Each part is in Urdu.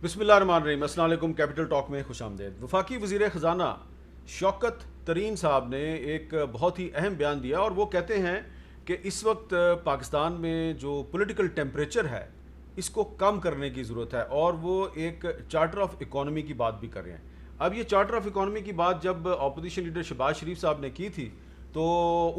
بسم اللہ الرحمن الرحیم، السلام علیکم۔ کیپٹل ٹاک میں خوش آمدید۔ وفاقی وزیر خزانہ شوکت ترین صاحب نے ایک بہت ہی اہم بیان دیا اور وہ کہتے ہیں کہ اس وقت پاکستان میں جو پولیٹیکل ٹیمپریچر ہے اس کو کم کرنے کی ضرورت ہے، اور وہ ایک چارٹر آف اکانومی کی بات بھی کر رہے ہیں۔ اب یہ چارٹر آف اکانومی کی بات جب اپوزیشن لیڈر شہباز شریف صاحب نے کی تھی تو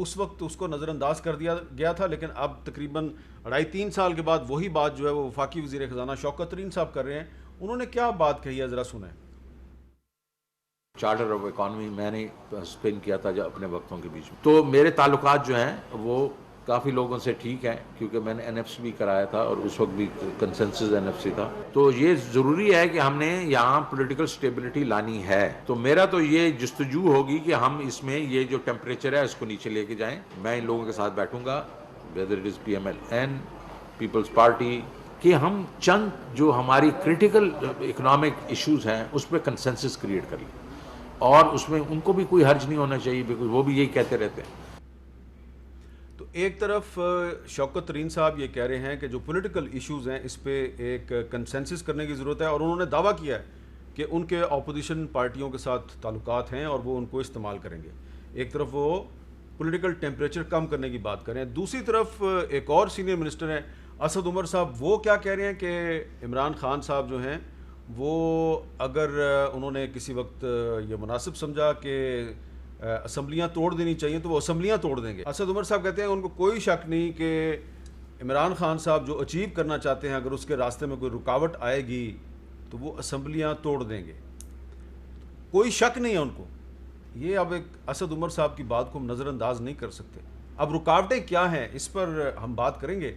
اس وقت اس کو نظر انداز کر دیا گیا تھا، لیکن اب تقریباً 2.5-3 سال کے بعد وہی بات جو ہے وہ وفاقی وزیر خزانہ شوکت ترین صاحب کر رہے ہیں۔ انہوں نے کیا بات کہی ہے، ذرا سنیں۔ چارٹر آف اکانومی میں نے اسپن کیا تھا اپنے وقتوں کے بیچ میں، تو میرے تعلقات جو ہیں وہ کافی لوگوں سے ٹھیک ہیں، کیونکہ میں نے این ایف سی بھی کرایا تھا اور اس وقت بھی کنسنسس این ایف سی تھا۔ تو یہ ضروری ہے کہ ہم نے یہاں پولیٹیکل سٹیبلٹی لانی ہے، تو میرا تو یہ جستجو ہوگی کہ ہم اس میں یہ جو ٹیمپریچر ہے اس کو نیچے لے کے جائیں۔ میں ان لوگوں کے ساتھ بیٹھوں گا، whether it is P M L N, Peoples Party, کہ ہم چند جو ہماری کرٹیکل اکنامک ایشوز ہیں اس پہ کنسنسس کریٹ کر لیں، اور اس میں ان کو بھی کوئی حرج نہیں ہونا چاہیے، بیکاز وہ بھی یہی کہتے رہتے ہیں۔ تو ایک طرف شوکت ترین صاحب یہ کہہ رہے ہیں کہ جو پولیٹیکل ایشوز ہیں اس پہ ایک کنسنسس کرنے کی ضرورت ہے، اور انہوں نے دعویٰ کیا ہے کہ ان کے اپوزیشن پارٹیوں کے ساتھ تعلقات ہیں اور وہ ان کو استعمال کریں گے۔ ایک طرف وہ پولیٹیکل ٹیمپریچر کم کرنے کی بات کریں، دوسری طرف ایک اور سینئر منسٹر ہیں اسد عمر صاحب، وہ کیا کہہ رہے ہیں کہ عمران خان صاحب جو ہیں وہ اگر انہوں نے کسی وقت یہ مناسب سمجھا کہ اسمبلیاں توڑ دینی چاہیے تو وہ اسمبلیاں توڑ دیں گے۔ اسد عمر صاحب کہتے ہیں ان کو کوئی شک نہیں کہ عمران خان صاحب جو اچیو کرنا چاہتے ہیں اگر اس کے راستے میں کوئی رکاوٹ آئے گی تو وہ اسمبلیاں توڑ دیں گے، کوئی شک نہیں ہے ان کو۔ یہ اب ایک اسد عمر صاحب کی بات کو ہم نظر انداز نہیں کر سکتے۔ اب رکاوٹیں کیا ہیں اس پر ہم بات کریں گے۔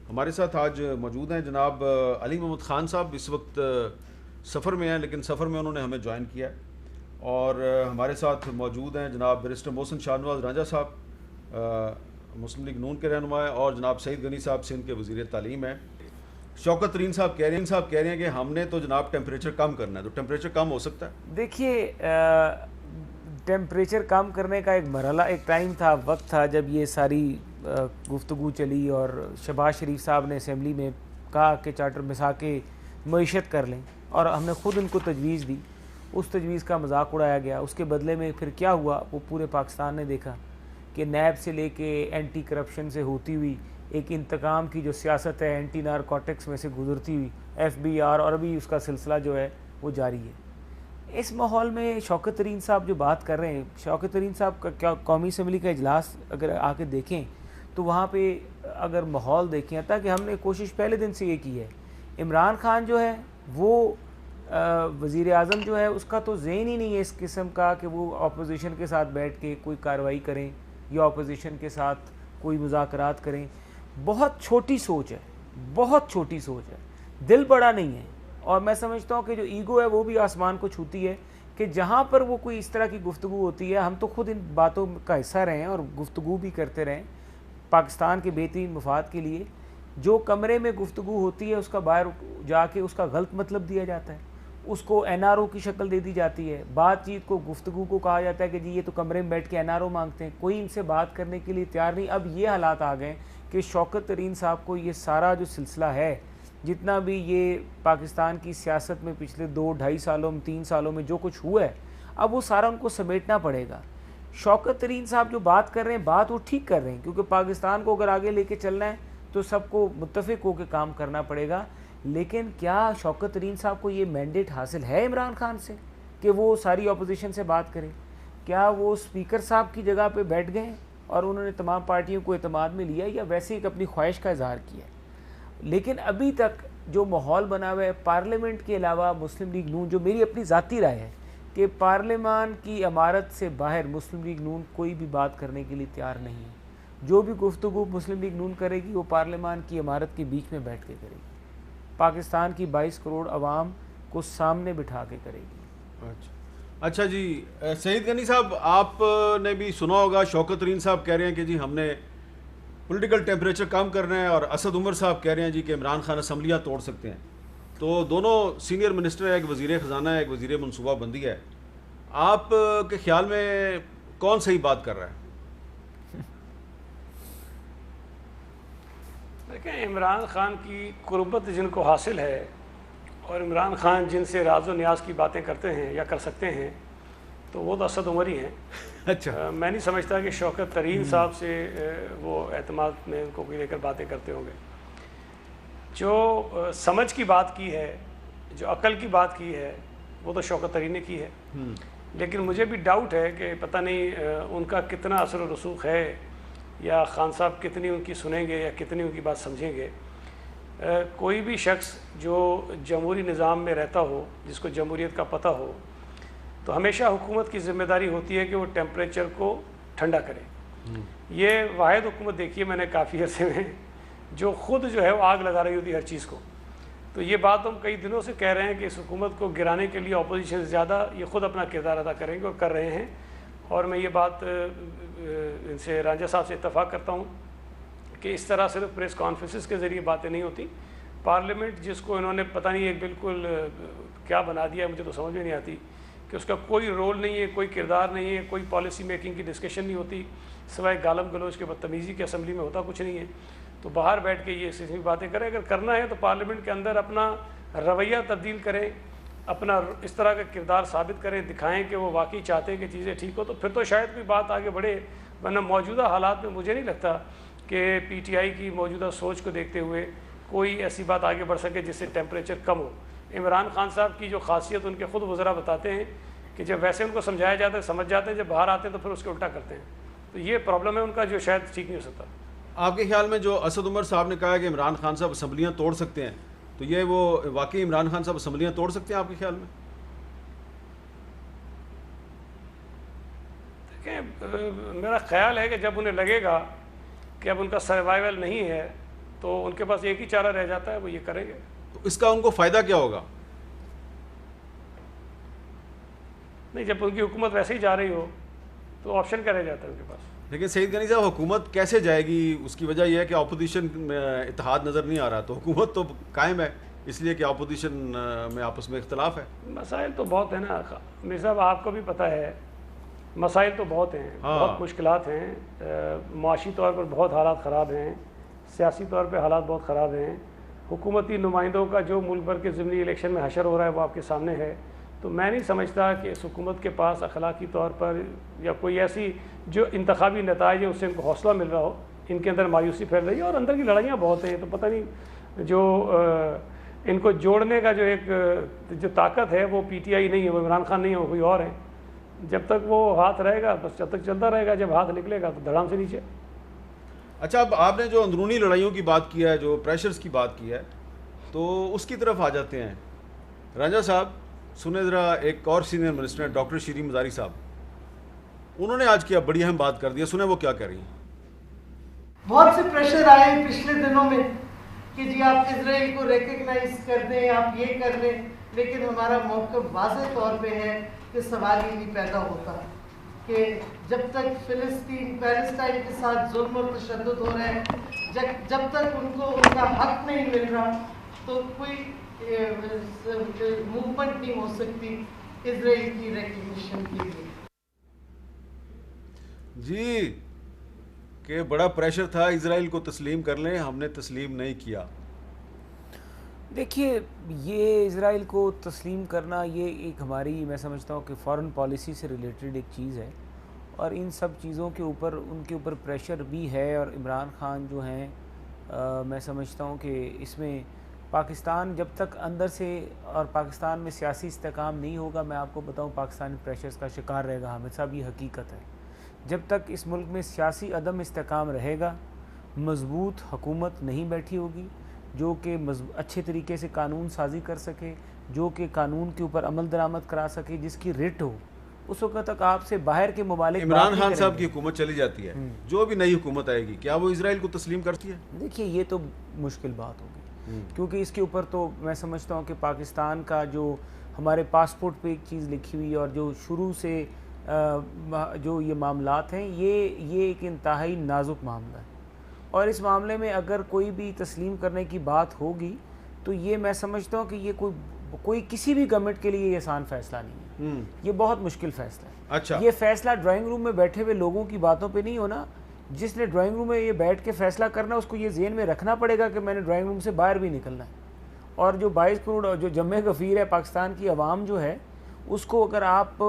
ہمارے ساتھ آج موجود ہیں جناب علی محمد خان صاحب، اس وقت سفر میں ہیں لیکن سفر میں انہوں نے ہمیں جوائن کیا ہے، اور ہمارے ساتھ موجود ہیں جناب بیرسٹر محسن شاہ نواز رانجھا صاحب، مسلم لیگ نون کے رہنما ہیں، اور جناب سعید غنی صاحب سندھ کے وزیر تعلیم ہیں۔ شوکت ترین صاحب کہہ رہے ہیں کہ ہم نے تو جناب ٹیمپریچر کم کرنا ہے، تو ٹیمپریچر کم ہو سکتا ہے؟ دیکھیے، ٹیمپریچر کم کرنے کا ایک مرحلہ، ایک ٹائم تھا، وقت تھا جب یہ ساری گفتگو چلی اور شہباز شریف صاحب نے اسمبلی میں کہا کہ چارٹر مسا کے معیشت کر لیں، اور ہم نے خود ان کو تجویز دی۔ اس تجویز کا مذاق اڑایا گیا، اس کے بدلے میں پھر کیا ہوا وہ پورے پاکستان نے دیکھا کہ نیب سے لے کے اینٹی کرپشن سے ہوتی ہوئی ایک انتقام کی جو سیاست ہے، اینٹی نارکوٹکس میں سے گزرتی ہوئی ایف بی آر، اور ابھی اس کا سلسلہ جو ہے وہ جاری ہے۔ اس ماحول میں شوکت ترین صاحب جو بات کر رہے ہیں، شوکت ترین صاحب کا کیا قومی اسمبلی کا اجلاس اگر آ کے دیکھیں تو وہاں پہ اگر ماحول دیکھیں، تاکہ ہم نے کوشش پہلے دن سے یہ کی ہے، عمران خان جو ہے وہ وزیر اعظم جو ہے اس کا تو ذہن ہی نہیں ہے اس قسم کا کہ وہ اپوزیشن کے ساتھ بیٹھ کے کوئی کارروائی کریں یا اپوزیشن کے ساتھ کوئی مذاکرات کریں۔ بہت چھوٹی سوچ ہے، بہت چھوٹی سوچ ہے، دل بڑا نہیں ہے، اور میں سمجھتا ہوں کہ جو ایگو ہے وہ بھی آسمان کو چھوتی ہے، کہ جہاں پر وہ کوئی اس طرح کی گفتگو ہوتی ہے، ہم تو خود ان باتوں کا حصہ رہے ہیں اور گفتگو بھی کرتے رہیں پاکستان کے بہترین مفاد کے لیے۔ جو کمرے میں گفتگو ہوتی ہے اس کا باہر جا کے اس کا غلط مطلب دیا جاتا ہے، اس کو این آر او کی شکل دے دی جاتی ہے، بات چیت کو، گفتگو کو کہا جاتا ہے کہ جی یہ تو کمرے میں بیٹھ کے این آر او مانگتے ہیں، کوئی ان سے بات کرنے کے لیے تیار نہیں۔ اب یہ حالات آ گئے کہ شوکت ترین صاحب کو یہ سارا جو سلسلہ ہے، جتنا بھی یہ پاکستان کی سیاست میں پچھلے 2-2.5 سالوں میں 3 سالوں میں جو کچھ ہوا ہے، اب وہ سارا ان کو سمیٹنا پڑے گا۔ شوکت ترین صاحب جو بات کر رہے ہیں، بات وہ ٹھیک کر رہے ہیں، کیونکہ پاکستان کو اگر آگے لے کے چلنا ہے تو سب کو متفق ہو کے کام کرنا پڑے گا۔ لیکن کیا شوکت ترین صاحب کو یہ مینڈیٹ حاصل ہے عمران خان سے کہ وہ ساری اپوزیشن سے بات کریں؟ کیا وہ اسپیکر صاحب کی جگہ پہ بیٹھ گئے اور انہوں نے تمام پارٹیوں کو اعتماد میں لیا، یا ویسے ایک اپنی خواہش کا اظہار کیا ہے؟ لیکن ابھی تک جو ماحول بنا ہوا ہے پارلیمنٹ کے علاوہ، مسلم لیگ نون، جو میری اپنی ذاتی رائے ہے کہ پارلیمان کی عمارت سے باہر مسلم لیگ نون کوئی بھی بات کرنے کے لیے تیار نہیں ہے۔ جو بھی گفتگو مسلم لیگ نون کرے گی وہ پارلیمان کی عمارت کے بیچ میں بیٹھ کے کرے گی، پاکستان کی 22 کروڑ عوام کو سامنے بٹھا کے کرے گی۔ اچھا جی، سعید غنی صاحب، آپ نے بھی سنا ہوگا شوکت ترین صاحب کہہ رہے ہیں کہ جی ہم نے پولیٹیکل ٹیمپریچر کم کرنا ہے، اور اسد عمر صاحب کہہ رہے ہیں جی کہ عمران خان اسمبلیاں توڑ سکتے ہیں۔ تو دونوں سینئر منسٹر ہیں، ایک وزیر خزانہ ہے، ایک وزیر منصوبہ بندی ہے۔ آپ کے خیال میں کون صحیح بات کر رہا ہے؟ دیکھیں، عمران خان کی قربت جن کو حاصل ہے اور عمران خان جن سے راز و نیاز کی باتیں کرتے ہیں یا کر سکتے ہیں تو وہ تو اسد عمر ہی ہیں. اچھا, میں نہیں سمجھتا کہ شوکت ترین صاحب سے وہ اعتماد میں ان کو لے کر باتیں کرتے ہوں گے. جو سمجھ کی بات کی ہے, جو عقل کی بات کی ہے, وہ تو شوکت ترین نے کی ہے. لیکن مجھے بھی ڈاؤٹ ہے کہ پتہ نہیں ان کا کتنا اثر و رسوخ ہے, یا خان صاحب کتنی ان کی سنیں گے یا کتنی ان کی بات سمجھیں گے. کوئی بھی شخص جو جمہوری نظام میں رہتا ہو, جس کو جمہوریت کا پتہ ہو, تو ہمیشہ حکومت کی ذمہ داری ہوتی ہے کہ وہ ٹیمپریچر کو ٹھنڈا کرے. یہ واحد حکومت دیکھی ہے میں نے کافی عرصے میں جو خود جو ہے وہ آگ لگا رہی ہوتی ہے ہر چیز کو. تو یہ بات ہم کئی دنوں سے کہہ رہے ہیں کہ اس حکومت کو گرانے کے لیے اپوزیشن سے زیادہ یہ خود اپنا کردار ادا کریں گے اور کر رہے ہیں. اور میں یہ بات ان سے رانجھا صاحب سے اتفاق کرتا ہوں کہ اس طرح صرف پریس کانفرنسز کے ذریعے باتیں نہیں ہوتی. پارلیمنٹ جس کو انہوں نے پتہ نہیں ایک بالکل کیا بنا دیا ہے, مجھے تو سمجھ میں نہیں آتی کہ اس کا کوئی رول نہیں ہے, کوئی کردار نہیں ہے, کوئی پالیسی میکنگ کی ڈسکشن نہیں ہوتی, سوائے گالم گلوچ کے بدتمیزی کے اسمبلی میں ہوتا کچھ نہیں ہے. تو باہر بیٹھ کے یہ سلسلے باتیں کریں. اگر کرنا ہے تو پارلیمنٹ کے اندر اپنا رویہ تبدیل کریں, اپنا اس طرح کا کردار ثابت کریں, دکھائیں کہ وہ واقعی چاہتے ہیں کہ چیزیں ٹھیک ہو, تو پھر تو شاید کوئی بات آگے بڑھے. ورنہ موجودہ حالات میں مجھے نہیں لگتا کہ پی ٹی آئی کی موجودہ سوچ کو دیکھتے ہوئے کوئی ایسی بات آگے بڑھ سکے جس سے ٹیمپریچر کم ہو. عمران خان صاحب کی جو خاصیت ان کے خود وزراء بتاتے ہیں کہ جب ویسے ان کو سمجھایا جاتا ہے سمجھ جاتے ہیں, جب باہر آتے ہیں تو پھر اس کے الٹا کرتے ہیں. تو یہ پرابلم ہے ان کا جو شاید ٹھیک نہیں ہو سکتا. آپ کے خیال میں جو اسد عمر صاحب نے کہا کہ عمران خان صاحب اسمبلیاں توڑ سکتے ہیں, تو یہ وہ واقعی عمران خان صاحب اسمبلیاں توڑ سکتے ہیں آپ کے خیال میں؟ دیکھیں, میرا خیال ہے کہ جب انہیں لگے گا کہ اب ان کا سروائیول نہیں ہے تو ان کے پاس ایک ہی چارہ رہ جاتا ہے, وہ یہ کریں گے. تو اس کا ان کو فائدہ کیا ہوگا؟ نہیں, جب ان کی حکومت ویسے ہی جا رہی ہو تو آپشن کیا رہ جاتا ہے ان کے پاس. لیکن سعید غنی صاحب, حکومت کیسے جائے گی؟ اس کی وجہ یہ ہے کہ اپوزیشن میں اتحاد نظر نہیں آ رہا, تو حکومت تو قائم ہے اس لیے کہ اپوزیشن میں آپس میں اختلاف ہے. مسائل تو بہت ہیں نا میر صاحب, آپ کو بھی پتہ ہے مسائل تو بہت ہیں, بہت مشکلات ہیں. معاشی طور پر بہت حالات خراب ہیں, سیاسی طور پہ حالات بہت خراب ہیں. حکومتی نمائندوں کا جو ملک بھر کے ضمنی الیکشن میں حشر ہو رہا ہے وہ آپ کے سامنے ہے. تو میں نہیں سمجھتا کہ اس حکومت کے پاس اخلاقی طور پر یا کوئی ایسی جو انتخابی نتائج ہیں اس سے ان کو حوصلہ مل رہا ہو. ان کے اندر مایوسی پھیل رہی ہے اور اندر کی لڑائیاں بہت ہیں. تو پتہ نہیں جو ان کو جوڑنے کا جو ایک جو طاقت ہے وہ پی ٹی آئی نہیں ہے, وہ عمران خان نہیں ہے, وہ کوئی اور ہے. جب تک وہ ہاتھ رہے گا بس جب تک چلتا رہے گا, جب ہاتھ نکلے گا تو دھڑام سے نیچے. اچھا, اب آپ نے جو اندرونی لڑائیوں کی بات کی ہے, جو پریشرز کی بات کی ہے, تو اس کی طرف آ جاتے ہیں. رانجھا صاحب سنیں ذرا, ایک اور سینئر منسٹر ہیں ڈاکٹر شیریں مزاری صاحب, انہوں نے آج کیا بڑی اہم بات کر دی, سنیں وہ کیا کہہ رہی ہیں. بہت سے پریشر آئے پچھلے دنوں میں کہ جی آپ اسرائیل کو ریکگنائز کر دیں, آپ یہ کر لیں, لیکن ہمارا موقف واضح طور پہ ہے کہ سوال ہی نہیں پیدا ہوتا کہ جب تک پیلسٹائن کے ساتھ ظلم اور تشدد ہو رہا ہے, جب تک ان کو ان کا حق نہیں مل رہا, تو کوئی موومنٹ نہیں ہو سکتی اسرائیل کی ریکگنیشن کے لیے. جی, کہ بڑا پریشر تھا اسرائیل کو تسلیم کر لیں, ہم نے تسلیم نہیں کیا. دیکھیے, یہ اسرائیل کو تسلیم کرنا یہ ایک ہماری, میں سمجھتا ہوں کہ فارن پالیسی سے ریلیٹڈ ایک چیز ہے, اور ان سب چیزوں کے اوپر ان کے اوپر پریشر بھی ہے. اور عمران خان جو ہیں, میں سمجھتا ہوں کہ اس میں پاکستان جب تک اندر سے اور پاکستان میں سیاسی استحکام نہیں ہوگا, میں آپ کو بتاؤں پاکستانی پریشرز کا شکار رہے گا. حامد صاحب, یہ حقیقت ہے. جب تک اس ملک میں سیاسی عدم استحکام رہے گا, مضبوط حکومت نہیں بیٹھی ہوگی جو کہ اچھے طریقے سے قانون سازی کر سکے, جو کہ قانون کے اوپر عمل درآمد کرا سکے, جس کی رٹ ہو, اس وقت تک آپ سے باہر کے ممالک. عمران خان صاحب کی حکومت چلی جاتی ہے, جو بھی نئی حکومت آئے گی, کیا وہ اسرائیل کو تسلیم کرتی ہے؟ دیکھیے, یہ تو مشکل بات ہوگی, کیونکہ اس کے اوپر تو میں سمجھتا ہوں کہ پاکستان کا جو ہمارے پاسپورٹ پہ ایک چیز لکھی ہوئی اور جو شروع سے جو یہ معاملات ہیں, یہ ایک انتہائی نازک معاملہ ہے. اور اس معاملے میں اگر کوئی بھی تسلیم کرنے کی بات ہوگی تو یہ میں سمجھتا ہوں کہ یہ کوئی کسی بھی گورنمنٹ کے لیے یہ آسان فیصلہ نہیں ہے. یہ بہت مشکل فیصلہ ہے. اچھا, یہ فیصلہ ڈرائنگ روم میں بیٹھے ہوئے لوگوں کی باتوں پہ نہیں ہونا. جس نے ڈرائنگ روم میں یہ بیٹھ کے فیصلہ کرنا, اس کو یہ ذہن میں رکھنا پڑے گا کہ میں نے ڈرائنگ روم سے باہر بھی نکلنا ہے, اور جو 22 کروڑ جو جمع غفیر ہے پاکستان کی عوام جو ہے اس کو اگر آپ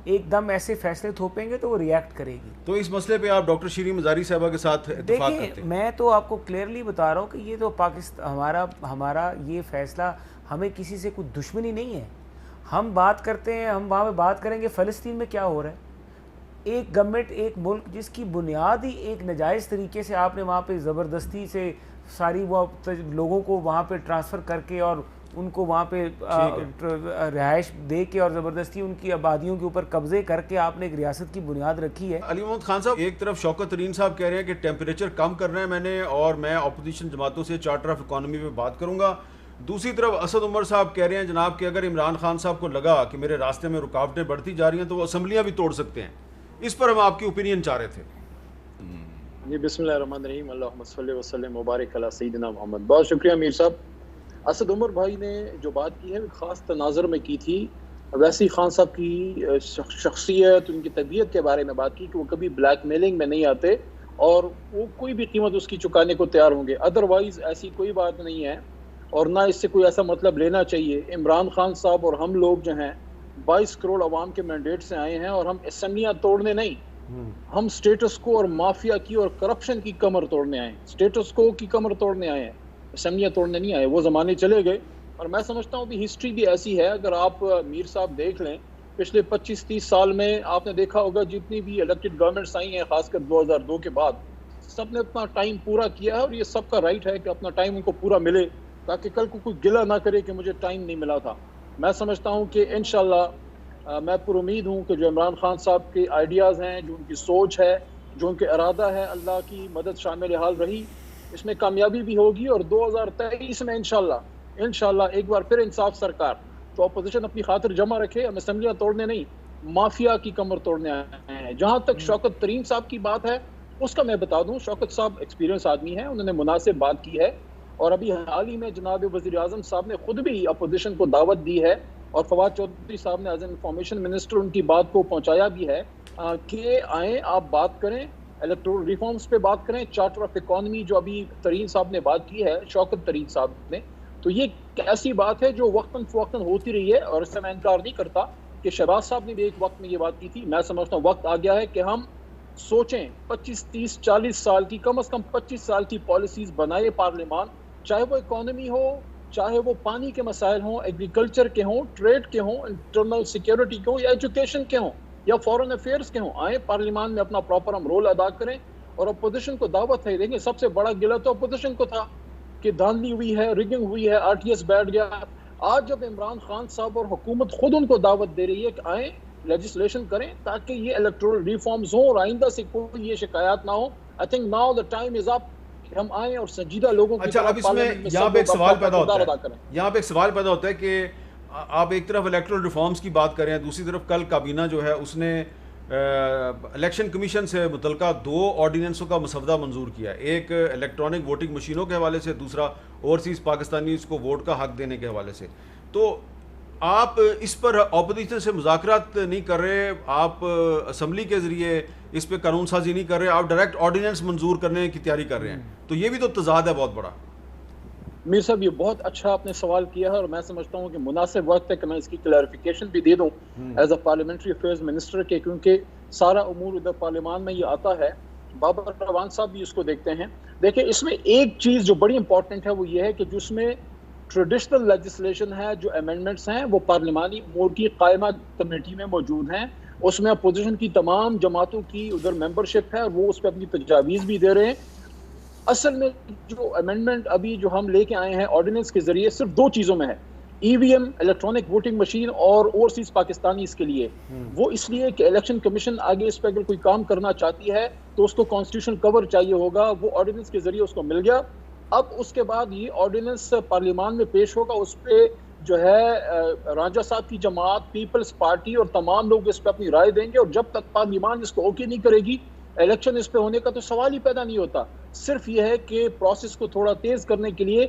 ایک دم ایسے فیصلے تھوپیں گے تو وہ ریئیکٹ کرے گی. تو اس مسئلے پہ آپ ڈاکٹر شیریں مزاری صاحبہ کے ساتھ اتفاق کرتے دیکھیں ہیں؟ میں تو آپ کو کلیئرلی بتا رہا ہوں کہ یہ تو ہمارا یہ فیصلہ ہمیں کسی سے کوئی دشمنی نہیں ہے. ہم بات کرتے ہیں, ہم وہاں پہ بات کریں گے فلسطین میں کیا ہو رہا ہے. ایک گورنمنٹ, ایک ملک جس کی بنیاد ہی ایک ناجائز طریقے سے آپ نے وہاں پہ زبردستی سے ساری وہ لوگوں کو وہاں پہ ٹرانسفر کر کے اور ان کو وہاں پہ رہائش دے کے اور زبردستی ان کی آبادیوں کے اوپر قبضے کر کے آپ نے ایک ریاست کی بنیاد رکھی ہے. علی محمد خان صاحب, ایک طرف شوکت ترین صاحب کہہ رہے ہیں کہ ٹیمپریچر کم کرنا ہے میں نے اور میں اپوزیشن جماعتوں سے چارٹر آف اکانومی پہ بات کروں گا. دوسری طرف اسد عمر صاحب کہہ رہے ہیں جناب کہ اگر عمران خان صاحب کو لگا کہ میرے راستے میں رکاوٹیں بڑھتی جا رہی ہیں تو وہ اسمبلیاں بھی توڑ سکتے ہیں. اس پر ہم آپ کی اوپینین چاہ رہے تھے. جی بسم اللہ الرحمن الرحیم. اللہم صلی وسلم مبارک علی سیدنا محمد. بہت شکریہ امیر صاحب. اسد عمر بھائی نے جو بات کی ہے خاص تناظر میں کی تھی. ویسی خان صاحب کی شخصیت, ان کی طبیعت کے بارے میں بات کی کہ وہ کبھی بلیک میلنگ میں نہیں آتے اور وہ کوئی بھی قیمت اس کی چکانے کو تیار ہوں گے. ادروائز ایسی کوئی بات نہیں ہے اور نہ اس سے کوئی ایسا مطلب لینا چاہیے. عمران خان صاحب اور ہم لوگ جو ہیں 22 کروڑ عوام کے مینڈیٹ سے آئے ہیں اور ہم اسمبلیاں توڑنے نہیں, ہم سٹیٹس کو اور مافیا کی اور کرپشن کی کمر توڑنے آئے ہیں. سٹیٹس کو کی کمر توڑنے آئے ہیں, اسمبلیاں توڑنے نہیں آئے. وہ زمانے چلے گئے اور میں سمجھتا ہوں کہ ہسٹری بھی ایسی ہے. اگر آپ میر صاحب دیکھ لیں پچھلے 25-30 سال میں آپ نے دیکھا ہوگا جتنی بھی الیکٹڈ گورنمنٹس آئی ہیں خاص کر 2002 کے بعد, سب نے اپنا ٹائم پورا کیا ہے اور یہ سب کا رائٹ ہے کہ اپنا ٹائم ان کو پورا ملے تاکہ کل کو کوئی گلہ نہ کرے کہ مجھے ٹائم نہیں ملا تھا. میں سمجھتا ہوں کہ انشاءاللہ میں پر امید ہوں کہ جو عمران خان صاحب کے آئیڈیاز ہیں, جو ان کی سوچ ہے, جو ان کے ارادہ ہے, اللہ کی مدد شامل حال رہی, اس میں کامیابی بھی ہوگی. اور 2023 میں انشاءاللہ ایک بار پھر انصاف سرکار. تو اپوزیشن اپنی خاطر جمع رکھے, ہم اسمبلیاں توڑنے نہیں, مافیا کی کمر توڑنے آئے ہیں. جہاں تک شوکت ترین صاحب کی بات ہے اس کا میں بتا دوں, شوکت صاحب ایکسپیرینس آدمی ہیں, انہوں نے مناسب بات کی ہے اور ابھی حال ہی میں جناب وزیر اعظم صاحب نے خود بھی اپوزیشن کو دعوت دی ہے اور فواد چودھری صاحب نے ایز این انفارمیشن منسٹر ان کی بات کو پہنچایا بھی ہے کہ آئیں آپ بات کریں, الیکٹورل ریفارمز پہ بات کریں, چارٹر آف اکانومی جو ابھی ترین صاحب نے بات کی ہے, شوکت ترین صاحب نے, تو یہ ایسی بات ہے جو وقتاً فوقتاً ہوتی رہی ہے اور اس سے میں انکار نہیں کرتا کہ شہباز صاحب نے بھی ایک وقت میں یہ بات کی تھی. میں سمجھتا ہوں وقت آ گیا ہے کہ ہم سوچیں 25-30-40 سال کی, کم از کم 25 سال کی پالیسیز بنائے پارلیمان, چاہے وہ اکانومی ہو, چاہے وہ پانی کے مسائل ہوں, ایگریکلچر کے ہوں, ٹریڈ کے ہوں, انٹرنل سیکیورٹی کے ہوں, یا ایجوکیشن کے ہوں, یا فورن افیئرس کے ہوں. آئیں پارلیمان میں اپنا پراپر ہم رول ادا کریں اور اپوزیشن کو دعوت ہے. دیکھیں سب سے بڑا گلہ تو اپوزیشن کو تھا کہ دھاندلی ہوئی ہے, ریگنگ ہوئی ہے, RTS بیٹھ گیا. آج جب عمران خان صاحب اور حکومت خود ان کو دعوت دے رہی ہے کہ آئیں لیجسلیشن کریں تاکہ یہ الیکٹورل ریفارمز ہوں اور آئندہ سے کوئی یہ شکایات نہ ہو. I think now the time is up کہ ہم آئیں اور سنجیدہ لوگوں کی اب اس میں یہاں پہ ایک سوال پیدا ہوتا ہے کہ آپ ایک طرف الیکٹورل ریفارمز کی بات کریں, دوسری طرف کل کابینہ جو ہے اس نے الیکشن کمیشن سے متعلقہ 2 آرڈیننسوں کا مسودہ منظور کیا ہے, ایک الیکٹرانک ووٹنگ مشینوں کے حوالے سے, دوسرا اوورسیز پاکستانیز کو ووٹ کا حق دینے کے حوالے سے. تو آپ اس پر اپوزیشن سے مذاکرات نہیں کر رہے, آپ اسمبلی کے ذریعے اس پہ قانون سازی نہیں کر رہے, آپ ڈائریکٹ آرڈیننس منظور کرنے کی تیاری کر رہے ہیں. تو یہ بھی تو تضاد ہے بہت بڑا. میر صاحب یہ بہت اچھا آپ نے سوال کیا ہے اور میں سمجھتا ہوں کہ مناسب وقت ہے کہ میں اس کی کلیریفیکیشن بھی دے دوں as a parliamentary affairs minister کے, کیونکہ سارا امور ادھر پارلیمان میں یہ آتا ہے. بابر روان صاحب بھی اس کو دیکھتے ہیں. دیکھیں اس میں ایک چیز جو بڑی امپورٹنٹ ہے وہ یہ ہے کہ جس میں ٹریڈیشنل لیجسلیشن ہے, جو امینڈمنٹس ہیں وہ پارلیمانی امور کی قائمہ کمیٹی میں موجود ہیں. اس میں اپوزیشن کی تمام جماعتوں کی ادھر ممبرشپ ہے اور وہ اس پہ اپنی تجاویز بھی دے رہے ہیں. اصل میں جو امینڈمنٹ ابھی جو ہم لے کے آئے ہیں آرڈیننس کے ذریعے صرف 2 چیزوں میں ہے, EVM الیکٹرانک ووٹنگ مشین اور اوورسیز پاکستانی اس کے لیے. وہ اس لیے کہ الیکشن کمیشن آگے اس پہ اگر کوئی کام کرنا چاہتی ہے تو اس کو کانسٹیٹیوشن کور چاہیے ہوگا, وہ آرڈیننس کے ذریعے اس کو مل گیا. اب اس کے بعد یہ آرڈیننس پارلیمان میں پیش ہوگا, اس پہ جو ہے راجہ صاحب کی جماعت, پیپلز پارٹی اور تمام لوگ اس پہ اپنی رائے دیں گے اور جب تک پارلیمان اس کو اوکے نہیں کرے گی الیکشن اس پہ ہونے کا تو سوال ہی پیدا نہیں ہوتا. صرف یہ ہے کہ پروسیس کو تھوڑا تیز کرنے کے لیے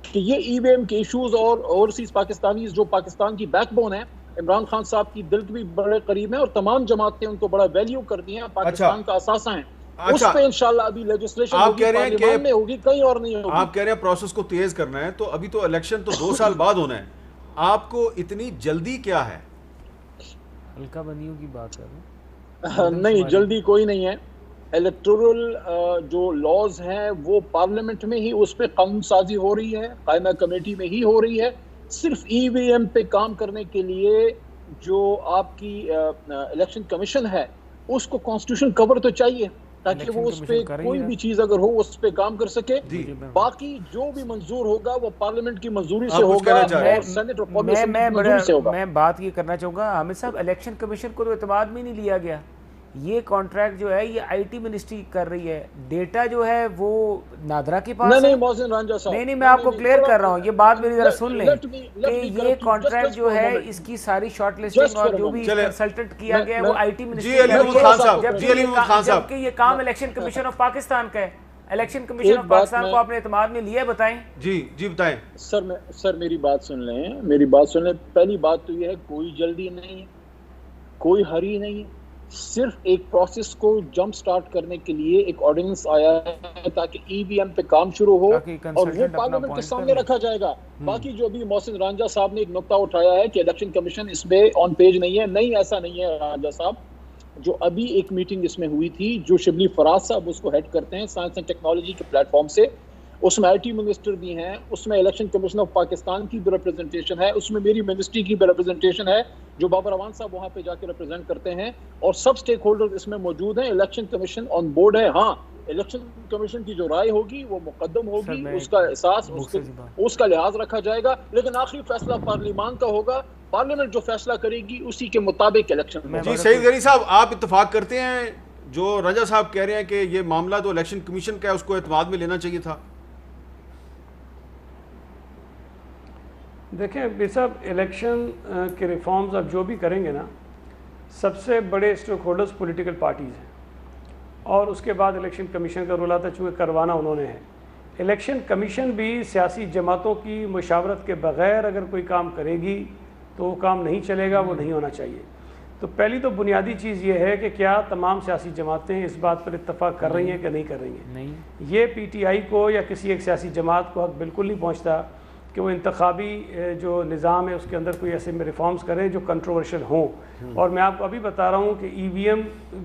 کہ یہ EVM کے ایشوز اور اوورسیز پاکستانیز جو پاکستان کی بیک بون ہے, عمران خان صاحب کی دل کے بھی بڑے قریب ہیں اور تمام جماعتیں ان کو بڑا ویلیو کرتی ہیں, پاکستان کا اثاثہ ہیں, اس پہ انشاءاللہ ابھی لیجسلیشن آپ کہہ رہے ہیں کہ میں ہوگی، کہیں اور نہیں ہوگی. آپ کہہ رہے ہیں پروسیس کو تیز کرنا ہے، تو ابھی تو الیکشن تو 2 سال بعد ہونا ہے، آپ کو اتنی جلدی کیا ہے؟ حلقہ بندیوں کی بات کر رہے ہیں. نہیں، جلدی کوئی نہیں ہے. الیکٹورل جو لاز ہیں وہ پارلیمنٹ میں ہی اس پہ قانون سازی ہو رہی ہے، قائمہ کمیٹی میں ہی ہو رہی ہے. صرف ای وی ایم پہ کام کرنے کے لیے جو آپ کی الیکشن کمیشن ہے اس کو کانسٹیٹیوشن کور تو چاہیے تاکہ وہ اس پہ کوئی بھی چیز اگر ہو اس پہ کام کر سکے. باقی جو بھی منظور ہوگا وہ پارلیمنٹ کی منظوری سے ہوگا اور سینٹ اور قومی اسمبلی کی منظوری سے ہوگا. میں بات یہ کرنا چاہوں گا حامد صاحب، الیکشن کمیشن کو تو اعتماد میں نہیں لیا گیا. یہ کانٹریکٹ جو ہے یہ آئی ٹی منسٹری کر رہی ہے، ڈیٹا جو ہے وہ نادرا کے پاس ہے. نہیں محسن رانجھا صاحب، نہیں میں آپ کو کلیئر کر رہا ہوں، یہ بات میری ذرا سن لیں کہ یہ کانٹریکٹ جو ہے اس کی ساری شارٹ لسٹنگ اور جو بھی کنسلٹنٹ کیا گیا ہے وہ آئی ٹی منسٹری، جبکہ یہ کام الیکشن کمیشن آف پاکستان کا ہے. الیکشن کمیشن آف پاکستان کو آپ نے اعتماد میں لیا ہے؟ بتائیں. جی بتائیں سر میری بات سن لیں. پہلی بات تو یہ ہے کوئی جلدی نہیں ہے، کوئی ہری نہیں ہے. صرف ایک پروسیس کو جمپ سٹارٹ کرنے کے لیے ایک آرڈیننس آیا ہے تاکہ ای وی ایم پہ کام شروع ہو اور وہ پارلیمنٹ کے سامنے رکھا جائے گا. باقی جو ابھی محسن رانجھا صاحب نے ایک نقطہ اٹھایا ہے کہ الیکشن کمیشن اس میں آن پیج نہیں ہے، نہیں ایسا نہیں ہے رانجھا صاحب. جو ابھی ایک میٹنگ اس میں ہوئی تھی جو شبلی فراز صاحب اس کو ہیڈ کرتے ہیں سائنس اینڈ ٹیکنالوجی کے پلیٹ فارم سے، اس میں آئی ٹی منسٹر بھی ہیں، اس میں الیکشن کمیشن آف پاکستان کی بھی ریپرزنٹیشن ہے، اس میں میری منسٹری کی بھی ریپرزنٹیشن ہے جو بابر اعوان صاحب وہاں پہ جا کے ریپرزینٹ کرتے ہیں، اور سب سٹیک ہولڈر اس میں موجود ہیں. الیکشن کمیشن آن بورڈ ہے. ہاں الیکشن کمیشن کی جو رائے ہوگی وہ مقدم ہوگی، اس کا احساس اس کا لحاظ رکھا جائے گا، لیکن آخری فیصلہ پارلیمان کا ہوگا. پارلیمنٹ جو فیصلہ کرے گی اسی کے مطابق الیکشن. جی سعید غنی صاحب، آپ اتفاق کرتے ہیں جو رانجھا صاحب کہہ رہے ہیں کہ یہ معاملہ تو الیکشن کمیشن کا ہے، اس کو اعتماد میں لینا چاہیے تھا؟ دیکھیں بیر صاحب، الیکشن کے ریفارمز اب جو بھی کریں گے نا، سب سے بڑے اسٹیک ہولڈرز پولیٹیکل پارٹیز ہیں، اور اس کے بعد الیکشن کمیشن کا رول آتا ہے چونکہ کروانا انہوں نے ہے. الیکشن کمیشن بھی سیاسی جماعتوں کی مشاورت کے بغیر اگر کوئی کام کرے گی تو وہ کام نہیں چلے گا، وہ نہیں ہونا چاہیے. تو پہلی تو بنیادی چیز یہ ہے کہ کیا تمام سیاسی جماعتیں اس بات پر اتفاق کر رہی ہیں کہ نہیں کر رہی ہیں. یہ پی ٹی آئی کو یا کسی ایک سیاسی جماعت کو حق بالکل نہیں پہنچتا کہ وہ انتخابی جو نظام ہے اس کے اندر کوئی ایسے ریفارمز کریں جو کنٹروورشل ہوں. اور میں آپ کو ابھی بتا رہا ہوں کہ ای وی ایم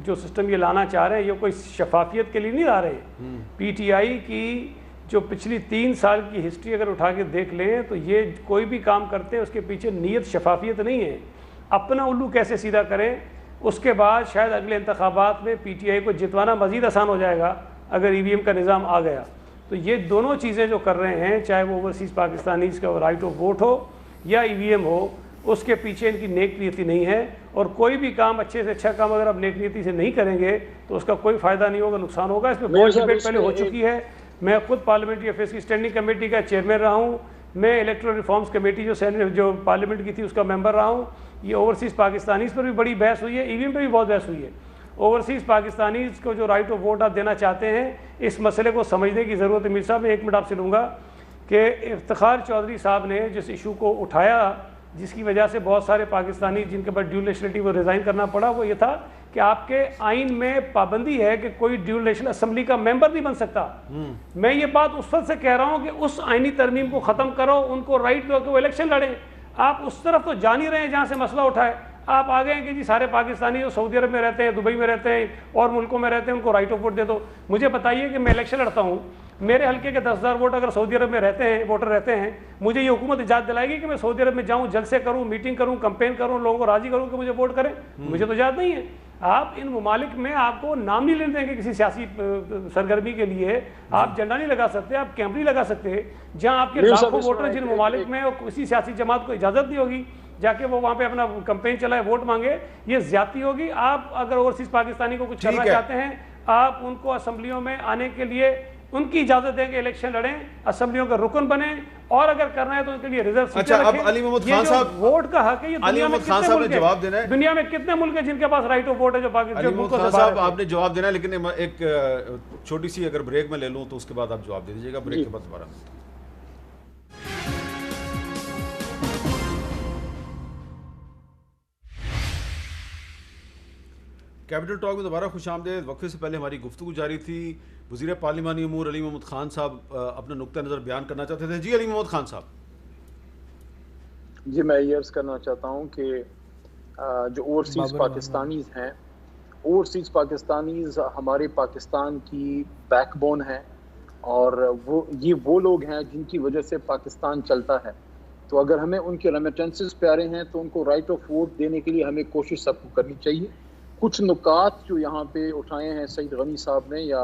جو سسٹم یہ لانا چاہ رہے ہیں یہ کوئی شفافیت کے لیے نہیں لا رہے ہیں. پی ٹی آئی کی جو پچھلی 3 سال کی ہسٹری اگر اٹھا کے دیکھ لیں تو یہ کوئی بھی کام کرتے ہیں اس کے پیچھے نیت شفافیت نہیں ہے. اپنا الو کیسے سیدھا کریں، اس کے بعد شاید اگلے انتخابات میں پی ٹی آئی کو جتوانا مزید آسان ہو جائے گا اگر ای وی ایم کا نظام آ گیا. تو یہ دونوں چیزیں جو کر رہے ہیں، چاہے وہ اوورسیز پاکستانیز کا رائٹ آف ووٹ ہو یا ای وی ایم ہو، اس کے پیچھے ان کی نیک نیتی نہیں ہے. اور کوئی بھی کام اچھے سے اچھا کام اگر آپ نیک نیتی سے نہیں کریں گے تو اس کا کوئی فائدہ نہیں ہوگا، نقصان ہوگا. اس میں بہت ڈبیٹ پہلے ہو چکی ہے. میں خود پارلیمنٹری افیئرس کی اسٹینڈنگ کمیٹی کا چیئرمین رہا ہوں، میں الیکٹرل ریفارمز کمیٹی جو پارلیمنٹ کی تھی اس کا ممبر رہا ہوں. یہ اوورسیز پاکستانیز پر بھی بڑی بحث ہوئی ہے، ای وی ایم پہ بھی بہت بحث ہوئی ہے. اوورسیز پاکستانیز کو جو رائٹ آف ووٹ آپ دینا چاہتے ہیں، اس مسئلے کو سمجھنے کی ضرورت ہے. میر صاحب میں 1 منٹ آپ سے لوں گا کہ افتخار چودھری صاحب نے جس ایشو کو اٹھایا جس کی وجہ سے بہت سارے پاکستانی جن کے پاس ڈیول نیشنلٹی وہ ریزائن کرنا پڑا، وہ یہ تھا کہ آپ کے آئین میں پابندی ہے کہ کوئی ڈیول نیشنل اسمبلی کا ممبر نہیں بن سکتا. میں یہ بات اس وقت سے کہہ رہا ہوں کہ اس آئینی ترمیم کو ختم کرو، ان کو رائٹ دو کہ وہ الیکشن لڑیں. آپ اس طرف تو جان ہی رہے ہیں جہاں سے مسئلہ اٹھائے. آپ آ گئے ہیں کہ جی سارے پاکستانی جو سعودی عرب میں رہتے ہیں، دبئی میں رہتے ہیں اور ملکوں میں رہتے ہیں ان کو رائٹ آف ووٹ دے دو. مجھے بتائیے کہ میں الیکشن لڑتا ہوں، میرے حلقے کے 10,000 ووٹ اگر سعودی عرب میں رہتے ہیں، ووٹر رہتے ہیں، مجھے یہ حکومت اجازت دلائے گی کہ میں سعودی عرب میں جاؤں، جلسے کروں، میٹنگ کروں، کمپین کروں، لوگوں کو راضی کروں کہ مجھے ووٹ کریں؟ مجھے تو اجازت نہیں ہے. آپ ان ممالک میں آپ کو نام نہیں لینے دیں گے کسی سیاسی سرگرمی کے لیے. آپ جھنڈا نہیں لگا سکتے، آپ کیمپ نہیں لگا سکتے. جہاں آپ کے لاکھوں ووٹر جن ممالک میں کسی سیاسی جماعت کو اجازت نہیں ہوگی جا کے وہ وہاں پہ اپنا کمپین چلائے، ووٹ مانگے، یہ زیادتی ہوگی. آپ اگر اوورسیز پاکستانی کو کچھ کرنا چاہتے ہیں، آپ ان کو اسمبلیوں میں آنے کے لیے ان کی اجازت دیں کہ الیکشن لڑیں، اسمبلیوں کا رکن بنیں، اور اگر کرنا ہے تو ان کے لیے ریزرو سیٹیں رکھیں. اب علی محمد خان صاحب ووٹ کا حق ہے. یہ علی محمد خان صاحب نے جواب دینا ہے. دنیا میں کتنے ملک ہیں جن کے پاس رائٹ آف ووٹ ہے جو علی محمد خان صاحب آپ نے جواب دینا ہے، لیکن ایک چھوٹی سی اگر بریک میں لے لوں تو اس کے بعد آپ جواب دے دیجیے گا. بریک کے بعد دوبارہ ملتے ہیں. کیپٹل ٹاک میں دوبارہ خوش آمدید. وقفے سے پہلے ہماری گفتگو جاری تھی. وزیر پارلیمانی امور علی محمد خان صاحب اپنا نقطہ نظر بیان کرنا چاہتے تھے. جی علی محمد خان صاحب. جی میں یہ عرض کرنا چاہتا ہوں کہ جو اوورسیز پاکستانیز ہیں، اوورسیز پاکستانیز ہمارے پاکستان کی بیک بون ہیں، اور وہ لوگ ہیں جن کی وجہ سے پاکستان چلتا ہے. تو اگر ہمیں ان کے ریمیٹنسز پیارے ہیں تو ان کو رائٹ آف ووٹ دینے کے لیے ہمیں کوشش سب کو کرنی چاہیے. کچھ نکات جو یہاں پہ اٹھائے ہیں سعید غنی صاحب نے یا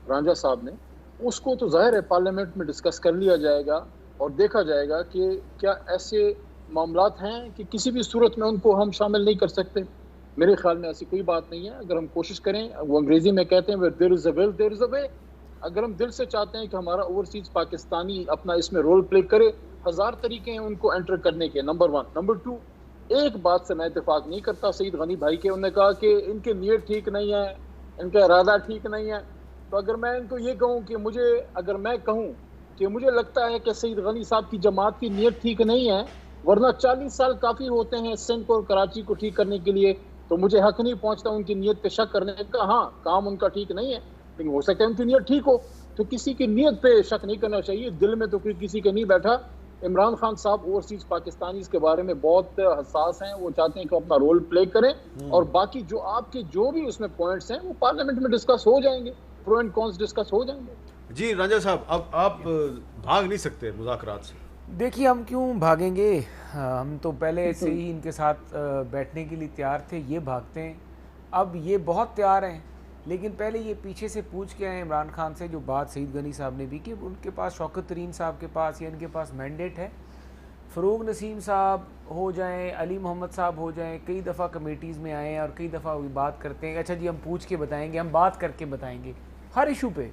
رانجھا صاحب نے، اس کو تو ظاہر ہے پارلیمنٹ میں ڈسکس کر لیا جائے گا اور دیکھا جائے گا کہ کیا ایسے معاملات ہیں کہ کسی بھی صورت میں ان کو ہم شامل نہیں کر سکتے. میرے خیال میں ایسی کوئی بات نہیں ہے. اگر ہم کوشش کریں، وہ انگریزی میں کہتے ہیں where there is a will there is a way. اگر ہم دل سے چاہتے ہیں کہ ہمارا اوورسیز پاکستانی اپنا اس میں رول پلے کرے، ہزار طریقے ہیں ان کو انٹر کرنے کے. نمبر 1. نمبر 2، ایک بات سے میں اتفاق نہیں کرتا سعید غنی بھائی کے. انہوں نے کہا کہ ان کی نیت ٹھیک نہیں ہے، ان کا ارادہ ٹھیک نہیں ہے. تو اگر میں ان کو یہ کہوں کہ میں کہوں کہ مجھے لگتا ہے کہ سعید غنی صاحب کی جماعت کی نیت ٹھیک نہیں ہے، ورنہ 40 سال کافی ہوتے ہیں سندھ اور کراچی کو ٹھیک کرنے کے لیے، تو مجھے حق نہیں پہنچتا ان کی نیت پہ شک کرنے کا. ہاں کام ان کا ٹھیک نہیں ہے، لیکن ہو سکتا ہے ان کی نیت ٹھیک ہو. تو کسی کی نیت پہ شک نہیں کرنا چاہیے. دل میں تو کوئی کسی کے نہیں بیٹھا. عمران خان صاحب اوورسیز پاکستانیز کے بارے میں بہت حساس ہیں. وہ چاہتے ہیں کہ اپنا رول پلے کریں، اور باقی جو آپ کے جو بھی اس میں پوائنٹس ہیں وہ پارلیمنٹ میں ڈسکس ہو جائیں گے، پرو اینڈ کونس ڈسکس ہو جائیں گے. جی رانجھا صاحب، اب آپ بھاگ نہیں سکتے مذاکرات سے. دیکھیے ہم کیوں بھاگیں گے؟ ہم تو پہلے سے ہی ان کے ساتھ بیٹھنے کے لیے تیار تھے. یہ بھاگتے ہیں، اب یہ بہت تیار ہیں، لیکن پہلے یہ پیچھے سے پوچھ کے آئے عمران خان سے جو بات سعید غنی صاحب نے بھی کہ ان کے پاس شوکت ترین صاحب کے پاس یا ان کے پاس مینڈیٹ ہے. فروغ نسیم صاحب ہو جائیں، علی محمد صاحب ہو جائیں، کئی دفعہ کمیٹیز میں آئے ہیں اور کئی دفعہ بات کرتے ہیں. اچھا جی ہم پوچھ کے بتائیں گے، ہم بات کر کے بتائیں گے، ہر ایشو پہ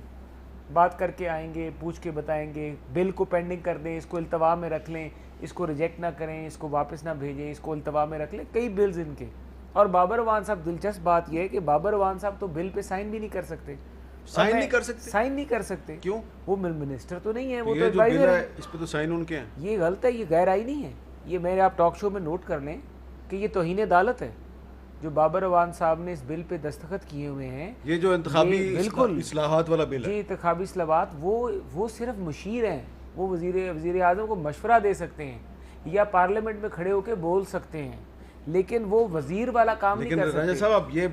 بات کر کے آئیں گے، پوچھ کے بتائیں گے. بل کو پینڈنگ کر دیں، اس کو التوا میں رکھ لیں، اس کو ریجیکٹ نہ کریں، اس کو واپس نہ بھیجیں، اس کو التوا میں رکھ لیں. کئی بلز ان کے. اور بابر اعوان صاحب، دلچسپ بات یہ ہے کہ بابر اعوان صاحب تو بل پہ سائن بھی نہیں کر سکتے. سائن نہیں کر سکتے کیوں؟ وہ منسٹر تو نہیں ہے، وہ تو یہ جو ایڈوائزر ہے. اس پہ تو سائن ان کے ہیں. یہ غلط ہے، یہ غیر آئینی ہے. یہ میرے آپ ٹاک شو میں نوٹ کر لیں کہ یہ توہین عدالت ہے جو بابر اعوان صاحب نے اس بل پہ دستخط کیے ہوئے ہیں. یہ جو انتخابی بالکل اصلاحات والا بل ہے، جی انتخابی اصلاحات، وہ صرف مشیر ہیں. وہ وزیر اعظم کو مشورہ دے سکتے ہیں یا پارلیمنٹ میں کھڑے ہو کے بول سکتے ہیں، لیکن وہ وزیر والا کام نہیں کر سکتے. رانجھا صاحب آپ یہ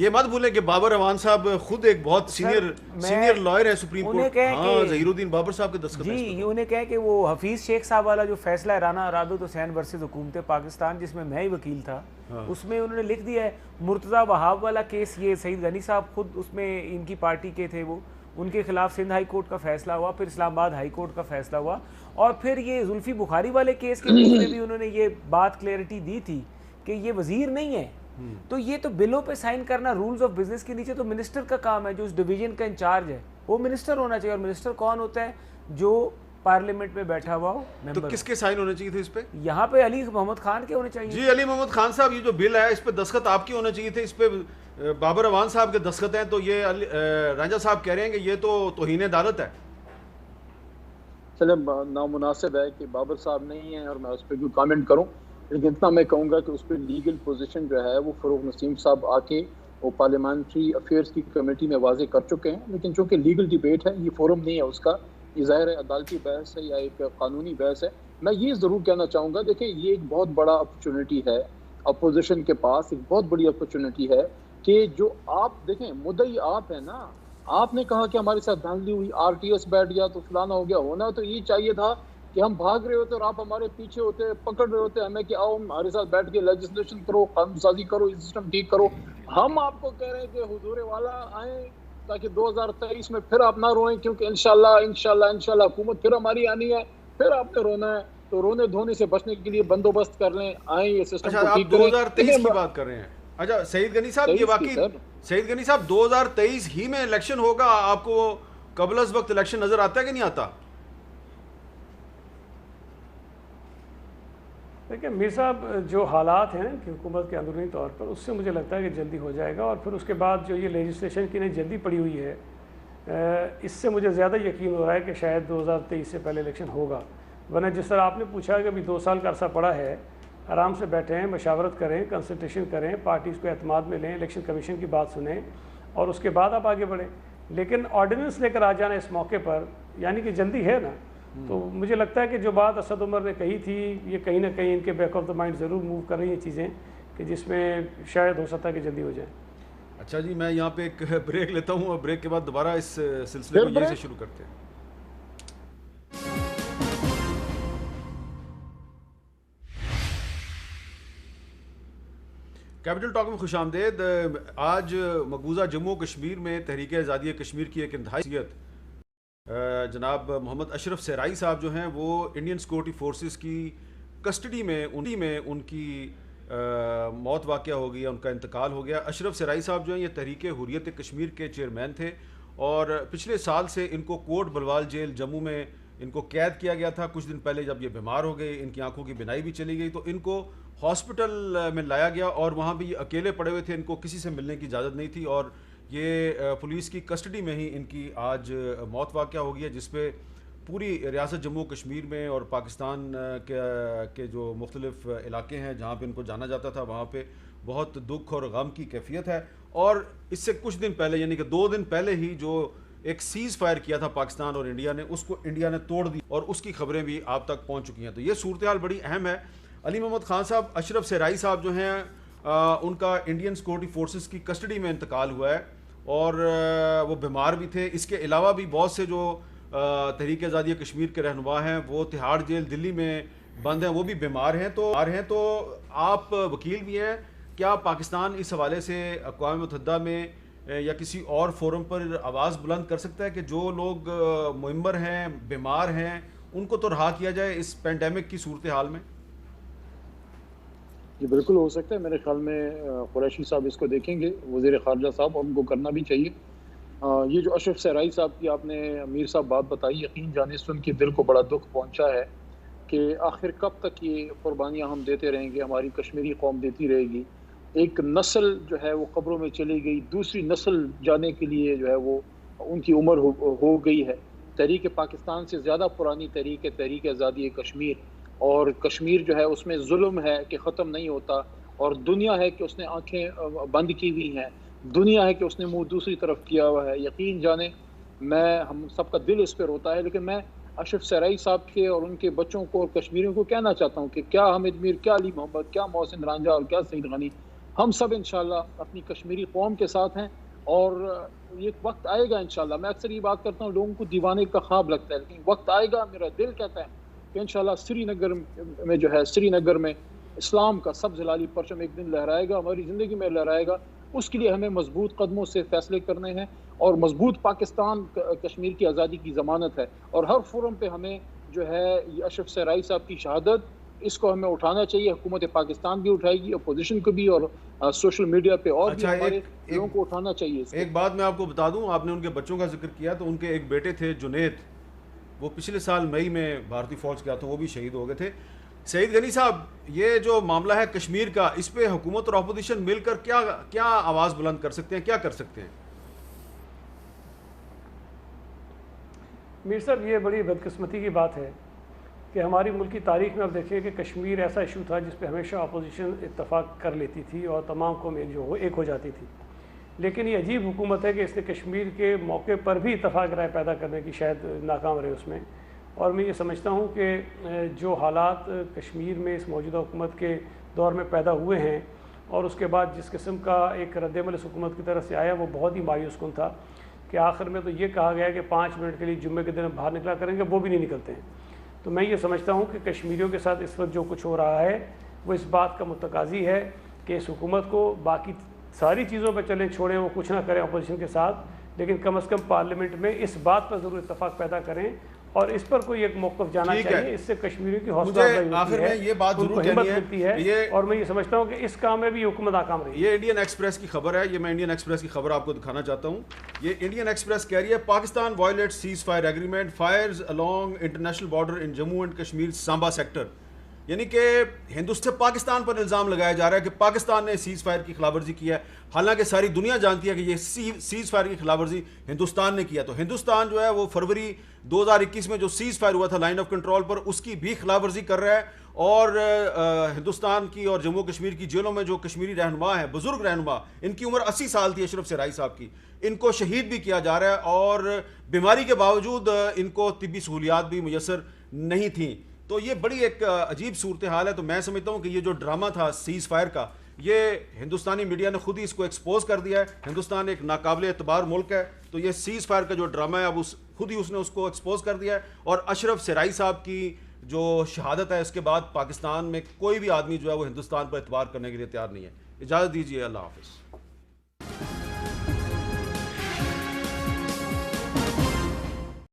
مت بھولیں کہ بابر اعوان صاحب خود ایک بہت سینئر لائر ہے سپریم کورٹ. ہاں ظہیر الدین بابر صاحب کے دستخط ہیں. جی انہیں کہیں کہ وہ حفیظ شیخ صاحب والا جو فیصلہ ہے رانا ارادت حسین ورسز حکومت پاکستان، جس میں ہی وکیل تھا، اس میں انہوں نے لکھ دیا ہے مرتضیٰ وہاب والا کیس. یہ سعید غنی صاحب خود اس میں ان کی پارٹی کے تھے، وہ ان کے خلاف سندھ ہائی کورٹ کا فیصلہ ہوا، پھر اسلام آباد ہائی کورٹ کا فیصلہ ہوا، اور پھر یہ زلفی بخاری والے کیس کے بیچ میں بھی انہوں نے یہ بات کلیئرٹی دی تھی کہ یہ وزیر نہیں ہے. تو یہ تو بلوں پہ سائن کرنا رولز آف بزنس کے نیچے تو منسٹر کا کام ہے جو اس ڈویژن کا انچارج ہے. وہ منسٹر ہونا چاہیے. اور منسٹر کون ہوتا ہے؟ جو پارلیمنٹ میں بیٹھا ہوا ہو تو کس کے سائن ہونے چاہیے تھے اس پہ؟ یہاں پہ علی محمد خان کے ہونے چاہیے. جی علی محمد خان صاحب، یہ جو بل ہے اس پہ دستخط آپ کے ہونے چاہیے تھے. اس پہ بابر اعوان صاحب کے دستخط ہیں، تو یہ رانجھا صاحب کہہ رہے ہیں کہ یہ تو توہین عدالت ہے. چلے نامناسب ہے کہ بابر صاحب نہیں ہیں اور میں اس پہ کوئی کامنٹ کروں، لیکن اتنا میں کہوں گا کہ اس پہ لیگل پوزیشن جو ہے وہ فروغ نسیم صاحب آ کے وہ پارلیمنٹری افیئرس کی کمیٹی میں واضح کر چکے ہیں. لیکن چونکہ لیگل ڈیبیٹ ہے، یہ فورم نہیں ہے اس کا، یہ ظاہر ہے عدالتی بحث ہے یا ایک قانونی بحث ہے. میں یہ ضرور کہنا چاہوں گا، دیکھیں یہ ایک بہت بڑا اپرچونٹی ہے اپوزیشن کے پاس، ایک بہت بڑی اپرچونٹی ہے کہ جو آپ دیکھیں مدعی آپ ہیں نا. آپ نے کہا کہ ہمارے ساتھ دھاندلی ہوئی، آر ٹی ایس بیٹھ گیا تو فلانا ہو گیا. ہونا تو یہ چاہیے تھا کہ ہم بھاگ رہے ہوتے اور آپ ہمارے پیچھے ہوتے، پکڑ رہے ہوتے ہمیں کہ آؤ ہمارے ساتھ بیٹھ کے لیجسلیشن کرو، قانون سازی کرو، یہ سسٹم ٹھیک کرو. ہم آپ کو کہہ رہے ہیں کہ حضور والا آئیں تاکہ 2023 میں پھر آپ نہ روئیں، کیونکہ انشاءاللہ حکومت پھر ہماری آنی ہے، پھر آپ نے رونا ہے. تو رونے دھونے سے بچنے کے لیے بندوبست کر لیں، آئیں یہ سسٹم کو ٹھیک کریں. 2023 کی بات کر رہے ہیں. اچھا سعید غنی صاحب، یہ واقعی سعید غنی صاحب 2023 ہی میں الیکشن ہوگا؟ آپ کو قبل از وقت الیکشن نظر آتا ہے کہ نہیں آتا؟ دیکھیں میر صاحب، جو حالات ہیں کہ حکومت کے اندرونی طور پر، اس سے مجھے لگتا ہے کہ جلدی ہو جائے گا. اور پھر اس کے بعد جو یہ لیجسلیشن کی جلدی پڑی ہوئی ہے، اس سے مجھے زیادہ یقین ہو رہا ہے کہ شاید 2023 سے پہلے الیکشن ہوگا. ورنہ جس طرح آپ نے پوچھا کہ ابھی 2 سال کا عرصہ پڑا ہے، آرام سے بیٹھیں, مشاورت کریں, کنسلٹیشن کریں, پارٹیز کو اعتماد میں لیں, الیکشن کمیشن کی بات سنیں اور اس کے بعد آپ آگے بڑھیں. لیکن آرڈیننس لے کر آ جانا اس موقع پر, یعنی کہ جلدی ہے نا. تو مجھے لگتا ہے کہ جو بات اسد عمر نے کہی تھی, یہ کہیں نہ کہیں ان کے بیک آف دا مائنڈ ضرور موو کر رہی ہیں چیزیں, کہ جس میں شاید ہو سکتا ہے کہ جلدی ہو جائے. اچھا جی, میں یہاں پہ ایک بریک لیتا ہوں اور بریک کے بعد دوبارہ اس سلسلے کو یہیں سے شروع کرتے ہیں. کیپٹل ٹاک میں خوش آمدید. آج مقبوضہ جموں کشمیر میں تحریک آزادی کشمیر کی ایک انتہائی شخصیت جناب محمد اشرف سرائی صاحب جو ہیں وہ انڈین سیکورٹی فورسز کی کسٹڈی میں ان کی موت واقع ہو گئی, ان کا انتقال ہو گیا. اشرف سرائی صاحب جو ہیں یہ تحریک حریت کشمیر کے چیئرمین تھے اور پچھلے سال سے ان کو کوٹ بلوال جیل جموں میں ان کو قید کیا گیا تھا. کچھ دن پہلے جب یہ بیمار ہو گئے, ان کی آنکھوں کی بینائی بھی چلی گئی, تو ان کو ہاسپٹل میں لایا گیا اور وہاں بھی یہ اکیلے پڑے ہوئے تھے, ان کو کسی سے ملنے کی اجازت نہیں تھی اور یہ پولیس کی کسٹڈی میں ہی ان کی آج موت واقع ہو گئی ہے, جس پہ پوری ریاست جموں کشمیر میں اور پاکستان کے جو مختلف علاقے ہیں جہاں پہ ان کو جانا جاتا تھا وہاں پہ بہت دکھ اور غم کی کیفیت ہے. اور اس سے کچھ دن پہلے, یعنی کہ 2 دن پہلے ہی جو ایک سیز فائر کیا تھا پاکستان اور انڈیا نے, اس کو انڈیا نے توڑ دی اور اس کی خبریں بھی آپ تک پہنچ چکی ہیں. تو یہ صورتحال بڑی اہم ہے. علی محمد خان صاحب, اشرف سرائی صاحب جو ہیں ان کا انڈین سیکورٹی فورسز کی کسٹڈی میں انتقال ہوا ہے اور وہ بیمار بھی تھے. اس کے علاوہ بھی بہت سے جو تحریک آزادی کشمیر کے رہنما ہیں وہ تہاڑ جیل دلی میں بند ہیں, وہ بھی بیمار ہیں. تو آپ وکیل بھی ہیں, کیا پاکستان اس حوالے سے اقوام متحدہ میں یا کسی اور فورم پر آواز بلند کر سکتا ہے کہ جو لوگ معمر ہیں, بیمار ہیں, ان کو تو رہا کیا جائے اس پینڈیمک کی صورتحال میں؟ جی بالکل ہو سکتا ہے. میرے خیال میں قریشی صاحب اس کو دیکھیں گے, وزیر خارجہ صاحب, اور ان کو کرنا بھی چاہیے. یہ جو اشرف سرائی صاحب کی آپ نے امیر صاحب بات بتائی, یقین جانے سے ان کے دل کو بڑا دکھ پہنچا ہے کہ آخر کب تک یہ قربانیاں ہم دیتے رہیں گے, ہماری کشمیری قوم دیتی رہے گی. ایک نسل جو ہے وہ قبروں میں چلی گئی, دوسری نسل جانے کے لیے جو ہے وہ ان کی عمر ہو گئی ہے. تحریک پاکستان سے زیادہ پرانی تحریک ہے تحریک آزادی کشمیر, اور کشمیر جو ہے اس میں ظلم ہے کہ ختم نہیں ہوتا, اور دنیا ہے کہ اس نے آنکھیں بند کی ہوئی ہیں, دنیا ہے کہ اس نے منہ دوسری طرف کیا ہوا ہے. یقین جانے میں ہم سب کا دل اس پہ روتا ہے, لیکن میں اشرف سرائی صاحب کے اور ان کے بچوں کو اور کشمیریوں کو کہنا چاہتا ہوں کہ کیا حامد میر, کیا علی محمد, کیا محسن رانجھا اور کیا سعید غنی, ہم سب انشاءاللہ اپنی کشمیری قوم کے ساتھ ہیں. اور یہ وقت آئے گا انشاءاللہ. میں اکثر یہ بات کرتا ہوں, لوگوں کو دیوانے کا خواب لگتا ہے, لیکن وقت آئے گا, میرا دل کہتا ہے کہ انشاءاللہ سری نگر میں اسلام کا سبز لالی پرچم ایک دن لہرائے گا, ہماری زندگی میں لہرائے گا. اس کے لیے ہمیں مضبوط قدموں سے فیصلے کرنے ہیں, اور مضبوط پاکستان کشمیر کی آزادی کی ضمانت ہے. اور ہر فورم پہ ہمیں جو ہے یہ اشرف سرائی صاحب کی شہادت, اس کو ہمیں اٹھانا چاہیے. حکومت پاکستان بھی اٹھائے گی, اپوزیشن کو بھی, اور سوشل میڈیا پہ اور بھی ہمارے لوگوں کو اٹھانا چاہیے. ایک بات میں آپ کو بتا دوں, آپ نے ان کے بچوں کا ذکر کیا, تو ان کے ایک بیٹے تھے جنید, وہ پچھلے سال مئی میں بھارتی فوج گیا تو وہ بھی شہید ہو گئے تھے. سعید غنی صاحب, یہ جو معاملہ ہے کشمیر کا, اس پہ حکومت اور اپوزیشن مل کر کیا آواز بلند کر سکتے ہیں, کیا کر سکتے ہیں؟ میر صاحب, یہ بڑی بدقسمتی کی بات ہے کہ ہماری ملک کی تاریخ میں آپ دیکھیں کہ کشمیر ایسا ایشو تھا جس پہ ہمیشہ اپوزیشن اتفاق کر لیتی تھی اور تمام قومیں جو ایک ہو جاتی تھی. لیکن یہ عجیب حکومت ہے کہ اس نے کشمیر کے موقع پر بھی اتفاق رائے پیدا کرنے کی شاید ناکام رہے اس میں. اور میں یہ سمجھتا ہوں کہ جو حالات کشمیر میں اس موجودہ حکومت کے دور میں پیدا ہوئے ہیں, اور اس کے بعد جس قسم کا ایک رد عمل اس حکومت کی طرف سے آیا, وہ بہت ہی مایوس کن تھا. کہ آخر میں تو یہ کہا گیا کہ 5 منٹ کے لیے جمعے کے دن باہر نکلا کریں گے, وہ بھی نہیں نکلتے ہیں. تو میں یہ سمجھتا ہوں کہ کشمیریوں کے ساتھ اس وقت جو کچھ ہو رہا ہے وہ اس بات کا متقاضی ہے کہ اس حکومت کو باقی ساری چیزوں پہ چلیں چھوڑیں, وہ کچھ نہ کریں اپوزیشن کے ساتھ, لیکن کم از کم پارلیمنٹ میں اس بات پر ضرور اتفاق پیدا کریں اور اس پر کوئی ایک موقف جانا چاہیے. اس سے کشمیریوں کی حوصلہ افزائی ہوتی ہے, یہ بات ضرور ہمت ملتی ہے, اور میں یہ سمجھتا ہوں کہ اس کام میں بھی حکومت ناکام رہی. یہ انڈین ایکسپریس کی خبر ہے, یہ میں انڈین ایکسپریس کی خبر آپ کو دکھانا چاہتا ہوں. یہ انڈین ایکسپریس کہہ رہی ہے, Pakistan violate ceasefire agreement, fires along international border in Jammu and Kashmir Samba sector. یعنی کہ ہندوستان پاکستان پر الزام لگایا جا رہا ہے کہ پاکستان نے سیز فائر کی خلاف ورزی کی ہے, حالانکہ ساری دنیا جانتی ہے کہ یہ سیز فائر کی خلاف ورزی ہندوستان نے کیا. تو ہندوستان جو ہے وہ فروری 2021 میں جو سیز فائر ہوا تھا لائن آف کنٹرول پر, اس کی بھی خلاف ورزی کر رہا ہے, اور ہندوستان کی اور جموں کشمیر کی جیلوں میں جو کشمیری رہنما ہیں, بزرگ رہنما, ان کی عمر 80 سال تھی اشرف سرائی صاحب کی, ان کو شہید بھی کیا جا رہا ہے, اور بیماری کے باوجود ان کو طبی سہولیات بھی میسر نہیں تھیں. تو یہ بڑی ایک عجیب صورتحال ہے. تو میں سمجھتا ہوں کہ یہ جو ڈرامہ تھا سیز فائر کا, یہ ہندوستانی میڈیا نے خود ہی اس کو ایکسپوز کر دیا ہے. ہندوستان ایک ناقابل اعتبار ملک ہے, تو یہ سیز فائر کا جو ڈرامہ ہے اب خود ہی اس نے اس کو ایکسپوز کر دیا ہے. اور اشرف سرائی صاحب کی جو شہادت ہے, اس کے بعد پاکستان میں کوئی بھی آدمی جو ہے وہ ہندوستان پر اعتبار کرنے کے لیے تیار نہیں ہے. اجازت دیجیے, اللہ حافظ.